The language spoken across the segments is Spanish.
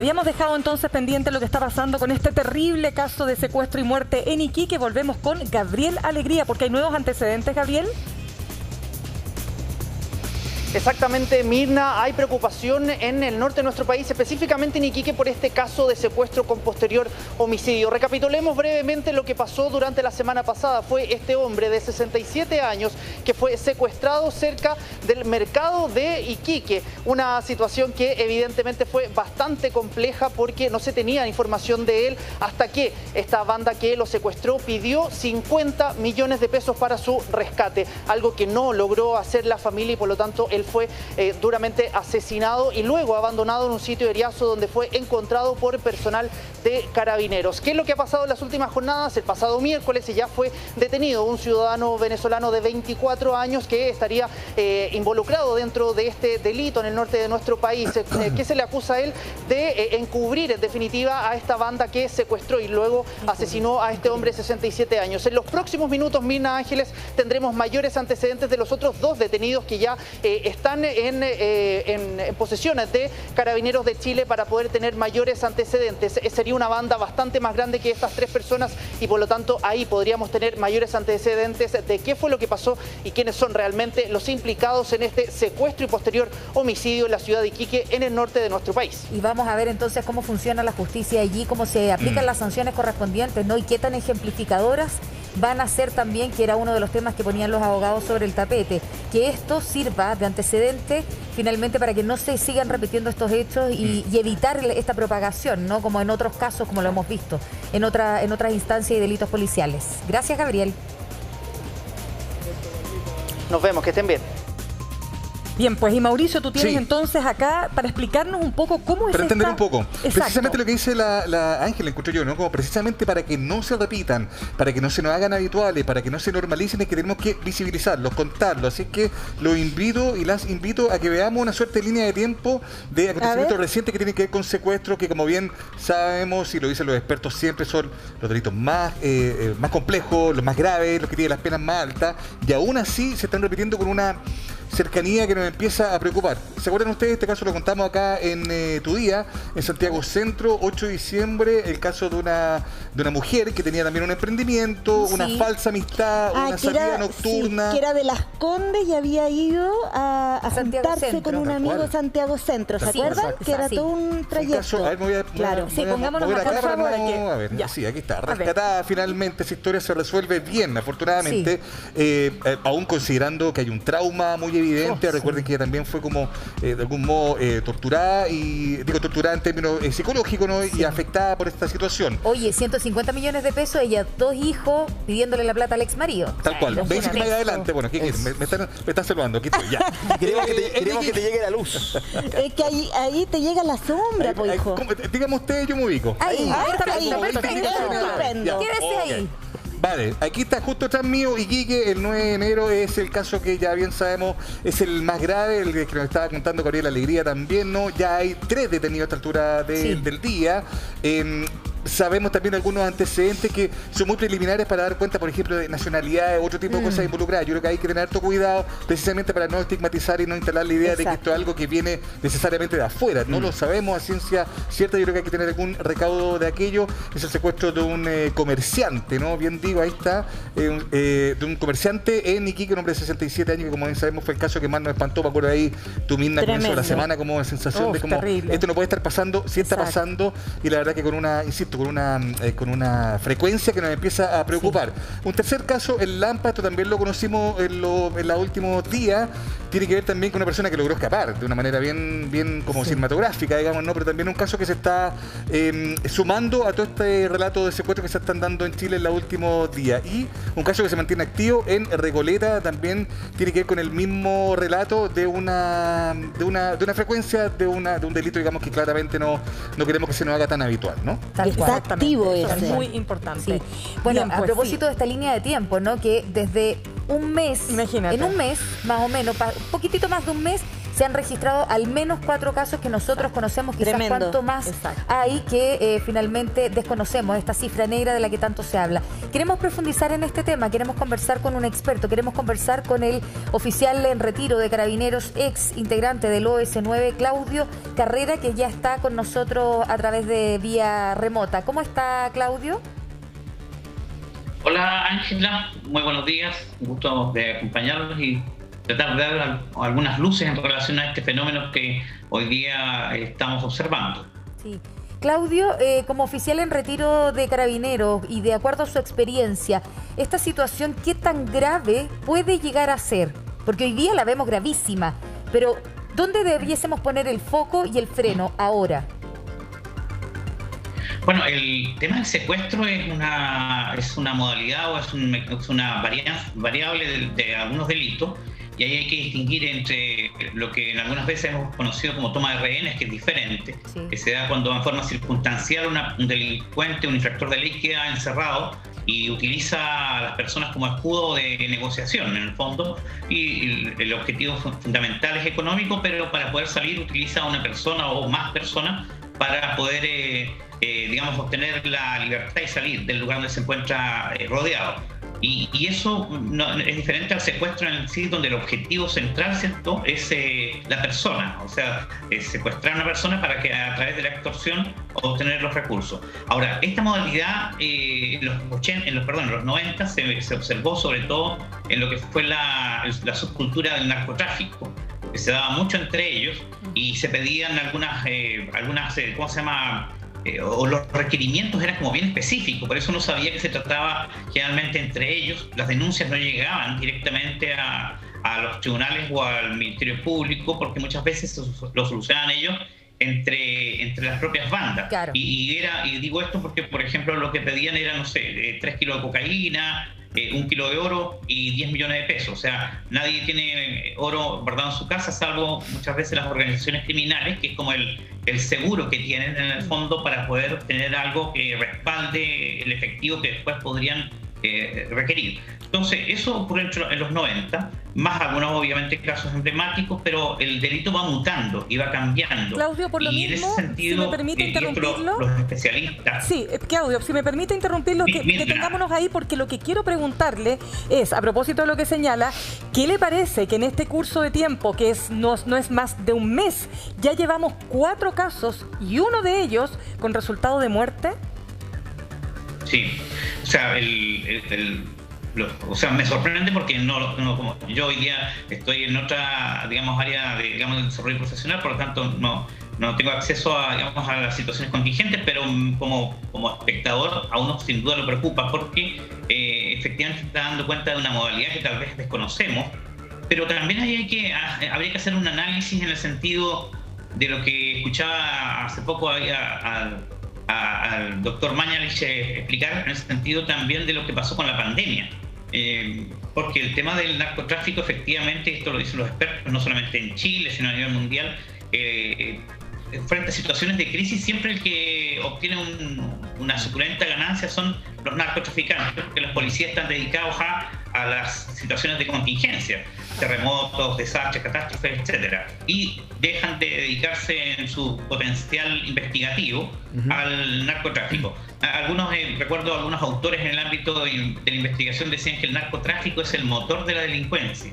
Habíamos dejado entonces pendiente lo que está pasando con este terrible caso de secuestro y muerte en Iquique. Volvemos con Gabriel Alegría, porque hay nuevos antecedentes, Gabriel. Exactamente, Mirna, hay preocupación en el norte de nuestro país, específicamente en Iquique, por este caso de secuestro con posterior homicidio. Recapitulemos brevemente lo que pasó durante la semana pasada. Fue este hombre de 67 años que fue secuestrado cerca del mercado de Iquique. Una situación que evidentemente fue bastante compleja porque no se tenía información de él hasta que esta banda que lo secuestró pidió 50 millones de pesos para su rescate, algo que no logró hacer la familia y por lo tanto él fue duramente asesinado y luego abandonado en un sitio de Eriazo donde fue encontrado por personal de Carabineros. ¿Qué es lo que ha pasado en las últimas jornadas? El pasado miércoles ya fue detenido un ciudadano venezolano de 24 años que estaría involucrado dentro de este delito en el norte de nuestro país. ¿Qué se le acusa a él? De encubrir en definitiva a esta banda que secuestró y luego asesinó a este hombre de 67 años. En los próximos minutos, Mirna Ángeles, tendremos mayores antecedentes de los otros dos detenidos que ya están en posesiones de Carabineros de Chile para poder tener mayores antecedentes. Sería una banda bastante más grande que estas tres personas y por lo tanto ahí podríamos tener mayores antecedentes de qué fue lo que pasó y quiénes son realmente los implicados en este secuestro y posterior homicidio en la ciudad de Iquique, en el norte de nuestro país. Y vamos a ver entonces cómo funciona la justicia allí, cómo se aplican las sanciones correspondientes, ¿no? Y qué tan ejemplificadoras van a ser también, que era uno de los temas que ponían los abogados sobre el tapete, que esto sirva de antecedente finalmente para que no se sigan repitiendo estos hechos y evitar esta propagación, ¿no? Como en otros casos, como lo hemos visto, en otras instancias y delitos policiales. Gracias, Gabriel. Nos vemos, que estén bien. Bien, pues y Mauricio, tú tienes entonces acá para explicarnos un poco cómo es para entender un poco. Exacto. Precisamente lo que dice la Ángela, encuentro yo, ¿no? Como precisamente para que no se repitan, para que no se nos hagan habituales, para que no se normalicen, es que tenemos que visibilizarlos, contarlos. Así que los invito y las invito a que veamos una suerte de línea de tiempo de acontecimientos recientes que tienen que ver con secuestro, que como bien sabemos y lo dicen los expertos siempre son los delitos más complejos, los más graves, los que tienen las penas más altas, y aún así se están repitiendo con una cercanía que nos empieza a preocupar. ¿Se acuerdan ustedes? Este caso lo contamos acá en Tu Día, en Santiago Centro, 8 de diciembre, el caso de una mujer que tenía también un emprendimiento, una falsa amistad, una salida nocturna. Sí, que era de Las Condes y había ido a juntarse con un amigo de Santiago Centro. ¿Se acuerdan? Que era todo un trayecto. Caso, a ver, pongámonos acá, por favor. A ver, sí, aquí está. Rescatada finalmente, esa historia se resuelve bien, afortunadamente, aún considerando que hay un trauma muy evidente. Recuerden que ella también fue como de algún modo torturada, y digo torturada en términos psicológicos, ¿no? Y afectada por esta situación. Oye, 150 millones de pesos, ella, 2 hijos pidiéndole la plata al ex marido. Tal cual. Me dicen que me vaya adelante. Bueno, ¿qué quieres? Me están saludando. Aquí estoy, ya. Queremos que te llegue la luz. Es que ahí te llega la sombra, po, hijo. Dígame usted, yo me ubico. Ahí. Quédese ahí. Vale, aquí está justo atrás mío Iquique, el 9 de enero es el caso que ya bien sabemos es el más grave, el que nos estaba contando Gabriel Alegría también, ¿no? Ya hay 3 detenidos a esta altura del día. Sabemos también algunos antecedentes que son muy preliminares para dar cuenta, por ejemplo, de nacionalidades, otro tipo de cosas involucradas. Yo creo que hay que tener harto cuidado precisamente para no estigmatizar y no instalar la idea de que esto es algo que viene necesariamente de afuera. No lo sabemos a ciencia cierta. Yo creo que hay que tener algún recaudo de aquello. Es el secuestro de un comerciante, ¿no? Bien digo, ahí está, de un comerciante en Iquique, un hombre de 67 años, que como bien sabemos fue el caso que más nos espantó. Me acuerdo ahí, tú misma comenzó la semana como una sensación de como terrible. Esto no puede estar pasando, sí está pasando, y la verdad que con una, insisto, con una frecuencia que nos empieza a preocupar. Un tercer caso, el Lampa, esto también lo conocimos en los últimos días, tiene que ver también con una persona que logró escapar de una manera bien como cinematográfica, digamos, ¿no? Pero también un caso que se está sumando a todo este relato de secuestro que se están dando en Chile en los últimos días. Y un caso que se mantiene activo en Recoleta también tiene que ver con el mismo relato de una frecuencia de un delito, digamos, que claramente no queremos que se nos haga tan habitual, ¿no? Está activo eso. ese. Es muy importante. Sí. Bueno, bien, a propósito de esta línea de tiempo, ¿no? Que desde un mes, imagínate, en un mes, más o menos, un poquitito más de un mes, se han registrado al menos 4 casos que nosotros conocemos, quizás Tremendo. cuánto más hay que finalmente desconocemos, esta cifra negra de la que tanto se habla. Queremos profundizar en este tema, queremos conversar con un experto, queremos conversar con el oficial en retiro de Carabineros, ex integrante del OS9, Claudio Carrera, que ya está con nosotros a través de vía remota. ¿Cómo está, Claudio? Hola, Ángela, muy buenos días, un gusto de acompañarlos y tratar de dar algunas luces en relación a este fenómeno que hoy día estamos observando. Sí. Claudio, como oficial en retiro de Carabineros y de acuerdo a su experiencia, esta situación, ¿qué tan grave puede llegar a ser? Porque hoy día la vemos gravísima, pero ¿dónde debiésemos poner el foco y el freno ahora? Bueno, el tema del secuestro es una modalidad o es una variable de algunos delitos, y ahí hay que distinguir entre lo que algunas veces hemos conocido como toma de rehenes, que es diferente, que se da cuando en forma circunstancial un delincuente, un infractor de ley queda encerrado y utiliza a las personas como escudo de negociación en el fondo, y el objetivo fundamental es económico, pero para poder salir utiliza a una persona o más personas para poder digamos, obtener la libertad y salir del lugar donde se encuentra rodeado. Y eso es diferente al secuestro en sí, donde el objetivo central, ¿cierto?, es la persona, o sea, secuestrar a una persona para que a través de la extorsión obtener los recursos. Ahora, esta modalidad en los 90 se observó sobre todo en lo que fue la subcultura del narcotráfico, que se daba mucho entre ellos y se pedían algunas ¿cómo se llama?, o los requerimientos eran como bien específicos, por eso uno sabía que se trataba generalmente entre ellos, las denuncias no llegaban directamente a los tribunales o al Ministerio Público, porque muchas veces lo solucionaban ellos entre las propias bandas. Claro. Y digo esto porque, por ejemplo, lo que pedían era, no sé, 3 kilos de cocaína, 1 kilo de oro y 10 millones de pesos. O sea, nadie tiene oro guardado en su casa, salvo muchas veces las organizaciones criminales, que es como el seguro que tienen en el fondo para poder obtener algo que respalde el efectivo que después podrían requerir. Entonces, eso ocurrió en los 90, más algunos obviamente casos emblemáticos, pero el delito va mutando y va cambiando. Claudio, por lo mismo, en ese sentido, si me permite interrumpirlo. Los especialistas. Sí, Claudio, si me permite interrumpirlo, que tengámonos ahí, porque lo que quiero preguntarle es, a propósito de lo que señala, ¿qué le parece que en este curso de tiempo, que no es más de un mes, ya llevamos 4 casos y uno de ellos con resultado de muerte? Sí, o sea, me sorprende porque como yo hoy día estoy en otra, digamos, área de desarrollo profesional, por lo tanto no tengo acceso a las situaciones contingentes, pero como espectador a uno sin duda lo preocupa porque efectivamente se está dando cuenta de una modalidad que tal vez desconocemos, pero también habría que hacer un análisis en el sentido de lo que escuchaba hace poco al doctor Mañalich explicar, en el sentido también de lo que pasó con la pandemia. Porque el tema del narcotráfico, efectivamente, esto lo dicen los expertos, no solamente en Chile, sino a nivel mundial, frente a situaciones de crisis, siempre el que obtiene una suculenta ganancia son los narcotraficantes, porque los policías están dedicados a las situaciones de contingencia, terremotos, desastres, catástrofes, etcétera, y dejan de dedicarse en su potencial investigativo al narcotráfico. Recuerdo algunos autores en el ámbito de la investigación decían que el narcotráfico es el motor de la delincuencia.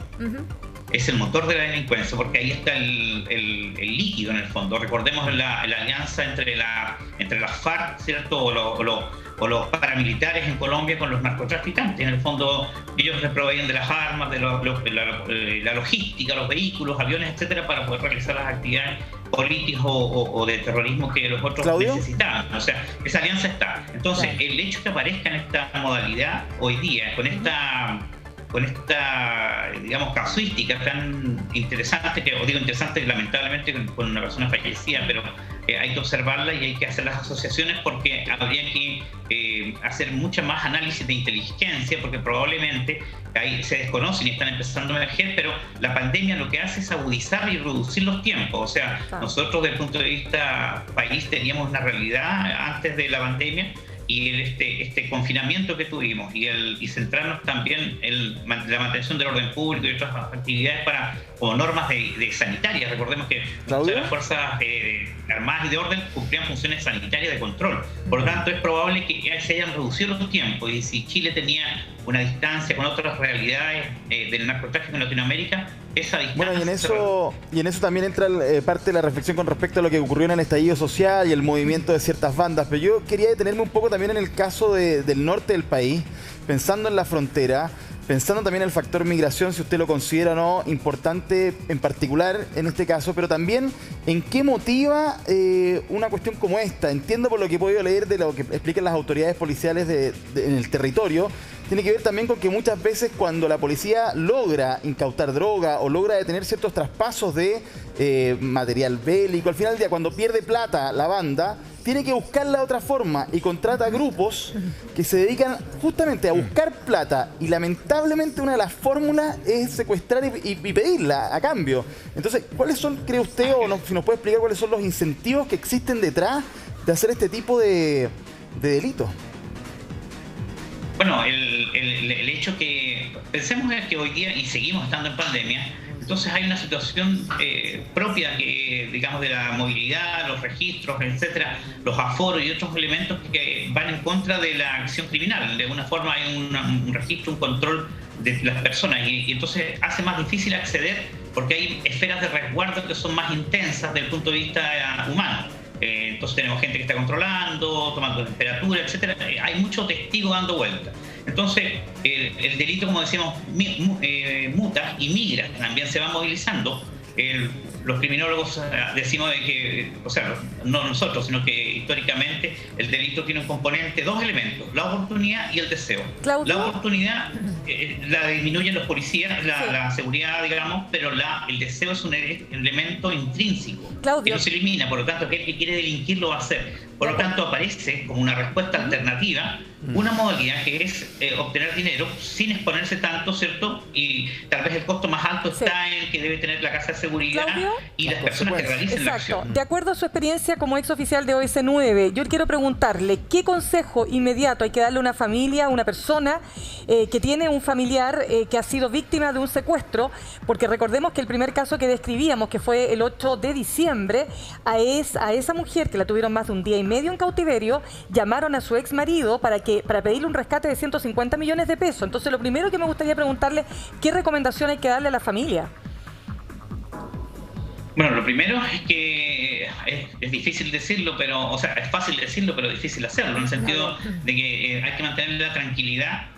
Es el motor de la delincuencia, porque ahí está el líquido en el fondo. Recordemos la alianza entre las FARC, ¿cierto? O los paramilitares en Colombia con los narcotraficantes. En el fondo, ellos les proveían de las armas, de la logística, los vehículos, aviones, etcétera, para poder realizar las actividades políticas o de terrorismo que los otros necesitaban. O sea, esa alianza está. Entonces, el hecho que aparezca en esta modalidad hoy día, con esta digamos, casuística tan interesante, interesante lamentablemente con una persona fallecida, pero hay que observarla y hay que hacer las asociaciones, porque habría que hacer mucha más análisis de inteligencia, porque probablemente ahí se desconocen y están empezando a emerger, pero la pandemia lo que hace es agudizar y reducir los tiempos. O sea, nosotros desde el punto de vista país teníamos una realidad antes de la pandemia, y este confinamiento que tuvimos y centrarnos también en la mantención del orden público y otras actividades como normas de sanitarias. Recordemos que las fuerzas armadas y de orden cumplían funciones sanitarias de control. Por lo tanto, es probable que se hayan reducido los tiempos, y si Chile tenía una distancia con otras realidades del narcotráfico en Latinoamérica, esa distancia... Bueno, y en eso también entra parte de la reflexión con respecto a lo que ocurrió en el estallido social y el movimiento de ciertas bandas. Pero yo quería detenerme un poco también en el caso del norte del país, pensando en la frontera, pensando también en el factor migración, si usted lo considera o no importante en particular en este caso, pero también en qué motiva una cuestión como esta. Entiendo por lo que he podido leer de lo que explican las autoridades policiales en el territorio, tiene que ver también con que muchas veces cuando la policía logra incautar droga o logra detener ciertos traspasos de material bélico, al final del día cuando pierde plata la banda, tiene que buscarla de otra forma y contrata grupos que se dedican justamente a buscar plata, y lamentablemente una de las fórmulas es secuestrar y pedirla a cambio. Entonces, ¿cuáles son, cree usted, o no, si nos puede explicar cuáles son los incentivos que existen detrás de hacer este tipo de delitos? Bueno, el hecho que pensemos es que hoy día, y seguimos estando en pandemia, entonces hay una situación propia que, digamos, de la movilidad, los registros, etcétera, los aforos y otros elementos que van en contra de la acción criminal. De alguna forma hay un registro, un control de las personas, y entonces hace más difícil acceder porque hay esferas de resguardo que son más intensas desde el punto de vista humano. Entonces tenemos gente que está controlando, tomando temperatura, etcétera. Hay mucho testigo dando vueltas. Entonces, el delito, como decíamos, muta y migra, también se va movilizando. Los criminólogos decimos de que, o sea, no nosotros, sino que históricamente el delito tiene un componente, dos elementos, la oportunidad y el deseo. Claudio. La oportunidad la disminuyen los policías, la seguridad, digamos, pero el deseo es un elemento intrínseco, Claudio, que no se elimina. Por lo tanto, aquel que quiere delinquir lo va a hacer. Por lo tanto, aparece como una respuesta alternativa una modalidad que es obtener dinero sin exponerse tanto, ¿cierto? Y tal vez el costo más alto está en que debe tener la casa de seguridad, Claudio, y las personas que realicen la acción. De acuerdo a su experiencia como ex oficial de OS9, yo quiero preguntarle, ¿qué consejo inmediato hay que darle a una familia, a una persona que tiene un familiar que ha sido víctima de un secuestro? Porque recordemos que el primer caso que describíamos, que fue el 8 de diciembre, a esa mujer que la tuvieron más de un día y medio en cautiverio, llamaron a su ex marido para pedirle un rescate de 150 millones de pesos. Entonces, lo primero que me gustaría preguntarle, ¿qué recomendación hay que darle a la familia? Bueno, lo primero es que es difícil decirlo, pero, o sea, es fácil decirlo, pero difícil hacerlo, en el sentido de que hay que mantener la tranquilidad,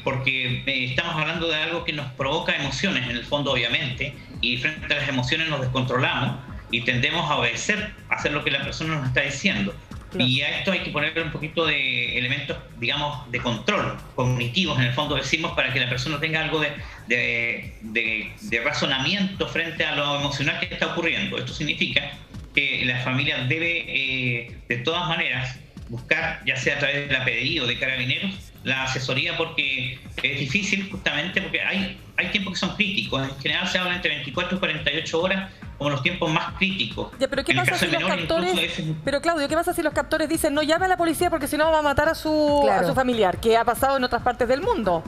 porque estamos hablando de algo que nos provoca emociones, en el fondo, obviamente, y frente a las emociones nos descontrolamos y tendemos a obedecer, a hacer lo que la persona nos está diciendo. Claro. Y a esto hay que ponerle un poquito de elementos, digamos, de control cognitivos, en el fondo decimos, para que la persona tenga algo de razonamiento frente a lo emocional que está ocurriendo. Esto significa que la familia debe, de todas maneras, buscar, ya sea a través de la PDI o de Carabineros, la asesoría, porque es difícil, justamente porque hay tiempos que son críticos. En general se habla entre 24 y 48 horas como los tiempos más críticos. Ya, pero ¿qué pasa si los captores? Pero Claudio, ¿qué pasa si los captores dicen no llame a la policía porque si no va a matar a su familiar, que ha pasado en otras partes del mundo?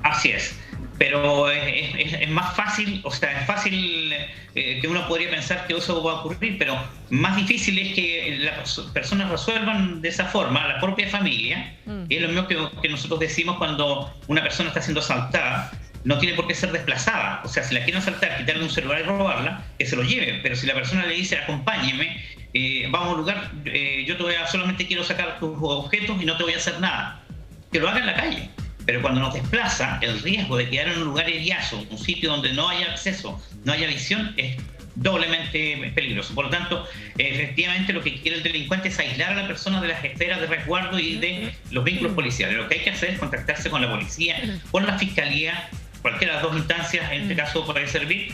Así es. Pero es más fácil, o sea, es fácil que uno podría pensar que eso va a ocurrir, pero más difícil es que las personas resuelvan de esa forma, la propia familia. Y es lo mismo que nosotros decimos cuando una persona está siendo asaltada. No tiene por qué ser desplazada. O sea, si la quieren asaltar, quitarle un celular y robarla, que se lo lleven. Pero si la persona le dice, acompáñeme, vamos a un lugar, yo solamente quiero sacar tus objetos y no te voy a hacer nada, que lo haga en la calle. Pero cuando nos desplaza, el riesgo de quedar en un lugar heriazo, un sitio donde no haya acceso, no haya visión, es doblemente peligroso. Por lo tanto, efectivamente lo que quiere el delincuente es aislar a la persona de las esferas de resguardo y de los vínculos policiales. Lo que hay que hacer es contactarse con la policía, con la fiscalía, cualquiera de las dos instancias, en este caso puede servir,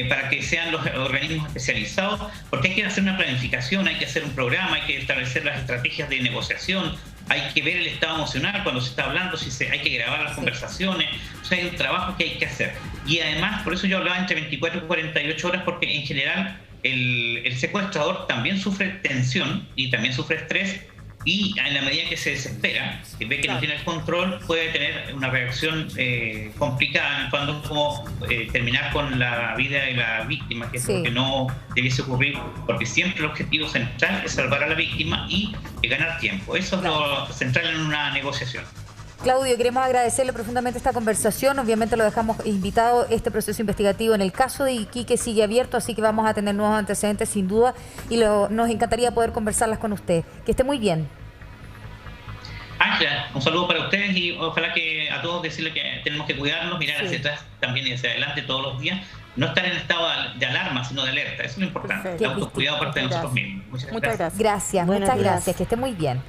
para que sean los organismos especializados, porque hay que hacer una planificación, hay que hacer un programa, hay que establecer las estrategias de negociación, hay que ver el estado emocional cuando se está hablando, hay que grabar las conversaciones. O sea, hay un trabajo que hay que hacer. Y además, por eso yo hablaba entre 24 y 48 horas, porque en general el secuestrador también sufre tensión y también sufre estrés y en la medida que se desespera, que ve que no tiene el control, puede tener una reacción complicada, cuando como terminar con la vida de la víctima, que es lo que no debiese ocurrir, porque siempre el objetivo central es salvar a la víctima y ganar tiempo. Eso es lo central en una negociación. Claudio, queremos agradecerle profundamente esta conversación. Obviamente lo dejamos invitado. Este proceso investigativo en el caso de Iquique sigue abierto, así que vamos a tener nuevos antecedentes sin duda y nos encantaría poder conversarlas con usted. Que esté muy bien. Ángela, un saludo para ustedes y ojalá que a todos decirle que tenemos que cuidarnos, mirar hacia atrás también y hacia adelante todos los días. No estar en estado de alarma, sino de alerta. Eso es lo importante. El autocuidado parte de nosotros mismos. Muchas gracias. Muchas gracias. Que esté muy bien.